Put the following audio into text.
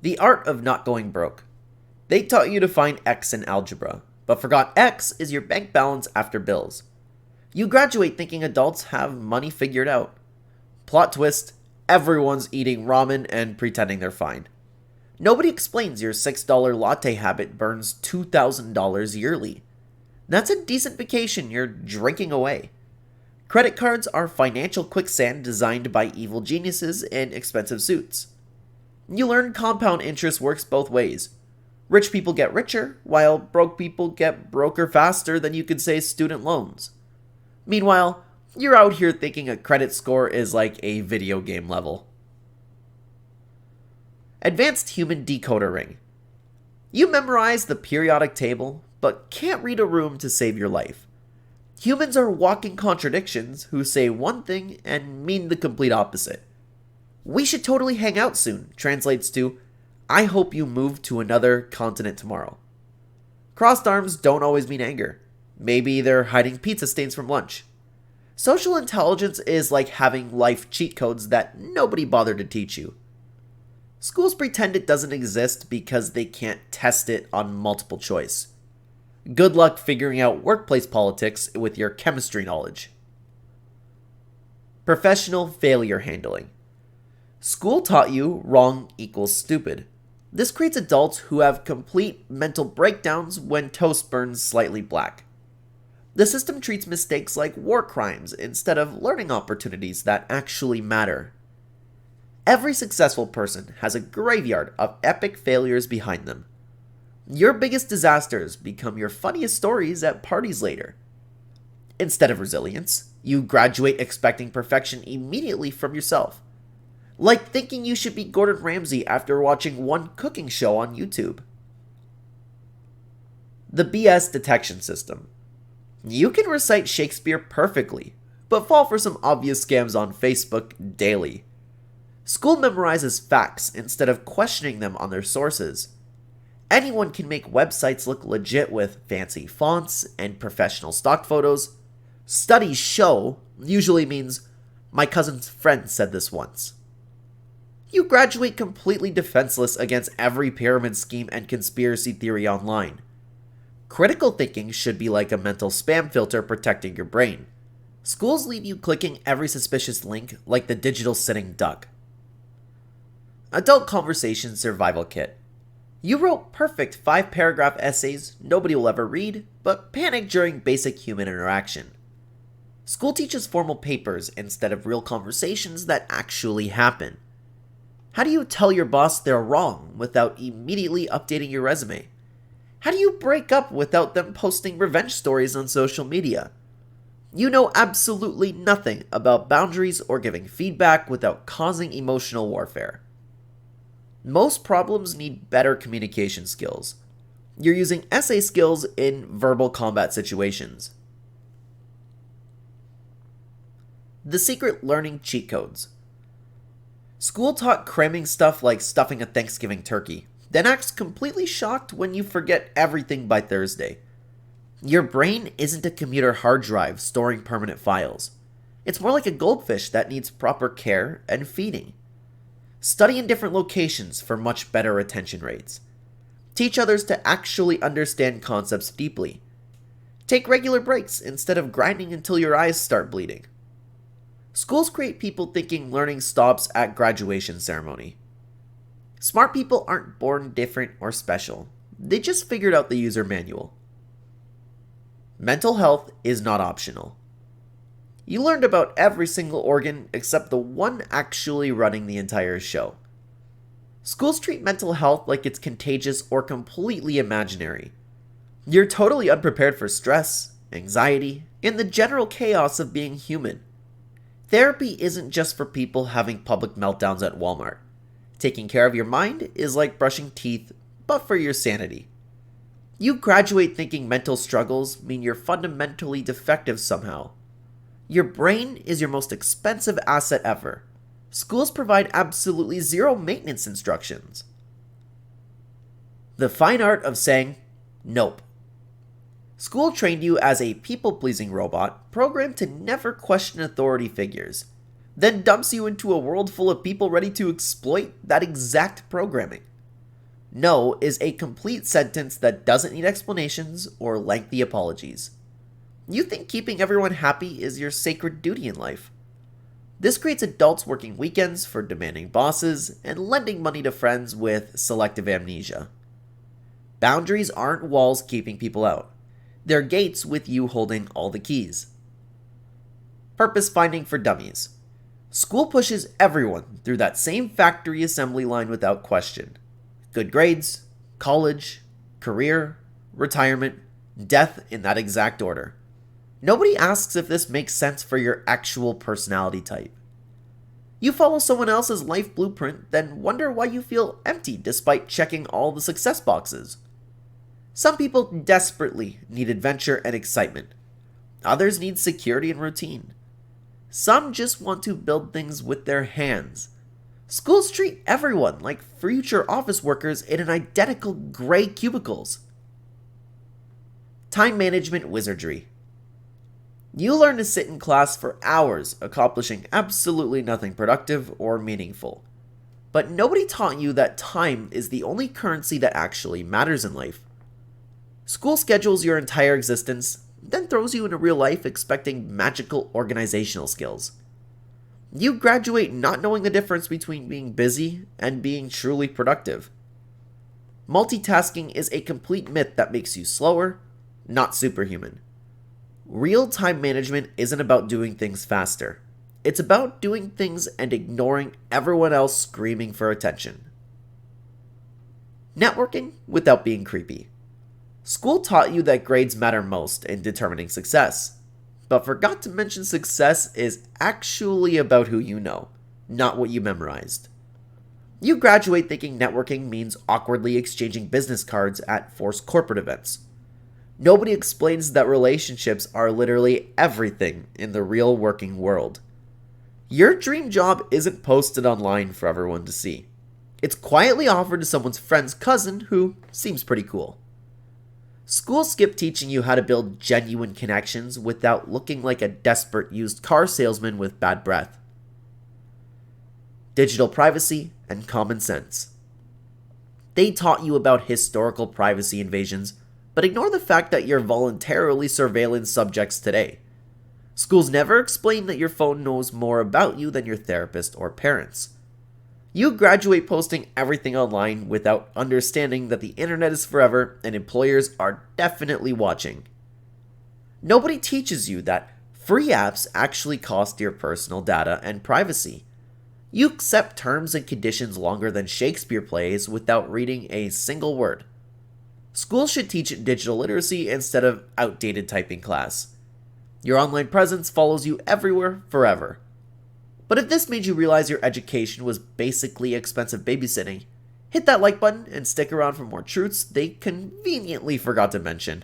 The art of not going broke. They taught you to find X in algebra, but forgot X is your bank balance after bills. You graduate thinking adults have money figured out. Plot twist, everyone's eating ramen and pretending they're fine. Nobody explains your $6 latte habit burns $2,000 yearly. That's a decent vacation you're drinking away. Credit cards are financial quicksand designed by evil geniuses in expensive suits. You learn compound interest works both ways. Rich people get richer, while broke people get broker faster than you could say student loans. Meanwhile, you're out here thinking a credit score is like a video game level. Advanced Human Decoder Ring. You memorize the periodic table, but can't read a room to save your life. Humans are walking contradictions who say one thing and mean the complete opposite. We should totally hang out soon translates to, I hope you move to another continent tomorrow. Crossed arms don't always mean anger. Maybe they're hiding pizza stains from lunch. Social intelligence is like having life cheat codes that nobody bothered to teach you. Schools pretend it doesn't exist because they can't test it on multiple choice. Good luck figuring out workplace politics with your chemistry knowledge. Professional failure handling. School taught you wrong equals stupid. This creates adults who have complete mental breakdowns when toast burns slightly black. The system treats mistakes like war crimes instead of learning opportunities that actually matter. Every successful person has a graveyard of epic failures behind them. Your biggest disasters become your funniest stories at parties later. Instead of resilience, you graduate expecting perfection immediately from yourself. Like thinking you should be Gordon Ramsay after watching one cooking show on YouTube. The BS detection system. You can recite Shakespeare perfectly, but fall for some obvious scams on Facebook daily. School memorizes facts instead of questioning them on their sources. Anyone can make websites look legit with fancy fonts and professional stock photos. Studies show usually means, my cousin's friend said this once. You graduate completely defenseless against every pyramid scheme and conspiracy theory online. Critical thinking should be like a mental spam filter protecting your brain. Schools leave you clicking every suspicious link like the digital sitting duck. Adult Conversation Survival Kit. You wrote perfect 5-paragraph essays nobody will ever read, but panic during basic human interaction. School teaches formal papers instead of real conversations that actually happen. How do you tell your boss they're wrong without immediately updating your resume? How do you break up without them posting revenge stories on social media? You know absolutely nothing about boundaries or giving feedback without causing emotional warfare. Most problems need better communication skills. You're using essay skills in verbal combat situations. The secret learning cheat codes. School taught cramming stuff like stuffing a Thanksgiving turkey, then acts completely shocked when you forget everything by Thursday. Your brain isn't a computer hard drive storing permanent files. It's more like a goldfish that needs proper care and feeding. Study in different locations for much better retention rates. Teach others to actually understand concepts deeply. Take regular breaks instead of grinding until your eyes start bleeding. Schools create people thinking learning stops at graduation ceremony. Smart people aren't born different or special. They just figured out the user manual. Mental health is not optional. You learned about every single organ except the one actually running the entire show. Schools treat mental health like it's contagious or completely imaginary. You're totally unprepared for stress, anxiety, and the general chaos of being human. Therapy isn't just for people having public meltdowns at Walmart. Taking care of your mind is like brushing teeth, but for your sanity. You graduate thinking mental struggles mean you're fundamentally defective somehow. Your brain is your most expensive asset ever. Schools provide absolutely zero maintenance instructions. The fine art of saying, nope. School trained you as a people-pleasing robot programmed to never question authority figures, then dumps you into a world full of people ready to exploit that exact programming. No is a complete sentence that doesn't need explanations or lengthy apologies. You think keeping everyone happy is your sacred duty in life. This creates adults working weekends for demanding bosses and lending money to friends with selective amnesia. Boundaries aren't walls keeping people out. They're gates with you holding all the keys. Purpose finding for dummies. School pushes everyone through that same factory assembly line without question. Good grades, college, career, retirement, death in that exact order. Nobody asks if this makes sense for your actual personality type. You follow someone else's life blueprint, then wonder why you feel empty despite checking all the success boxes. Some people desperately need adventure and excitement. Others need security and routine. Some just want to build things with their hands. Schools treat everyone like future office workers in an identical gray cubicles. Time management wizardry. You learn to sit in class for hours, accomplishing absolutely nothing productive or meaningful. But nobody taught you that time is the only currency that actually matters in life. School schedules your entire existence, then throws you into real life expecting magical organizational skills. You graduate not knowing the difference between being busy and being truly productive. Multitasking is a complete myth that makes you slower, not superhuman. Real time management isn't about doing things faster. It's about doing things and ignoring everyone else screaming for attention. Networking without being creepy. School taught you that grades matter most in determining success, but forgot to mention success is actually about who you know, not what you memorized. You graduate thinking networking means awkwardly exchanging business cards at forced corporate events. Nobody explains that relationships are literally everything in the real working world. Your dream job isn't posted online for everyone to see. It's quietly offered to someone's friend's cousin who seems pretty cool. School skipped teaching you how to build genuine connections without looking like a desperate used car salesman with bad breath. Digital privacy and common sense. They taught you about historical privacy invasions, but ignore the fact that you're voluntarily surveilling subjects today. Schools never explain that your phone knows more about you than your therapist or parents. You graduate posting everything online without understanding that the internet is forever and employers are definitely watching. Nobody teaches you that free apps actually cost your personal data and privacy. You accept terms and conditions longer than Shakespeare plays without reading a single word. Schools should teach digital literacy instead of outdated typing class. Your online presence follows you everywhere, forever. But if this made you realize your education was basically expensive babysitting, hit that like button and stick around for more truths they conveniently forgot to mention.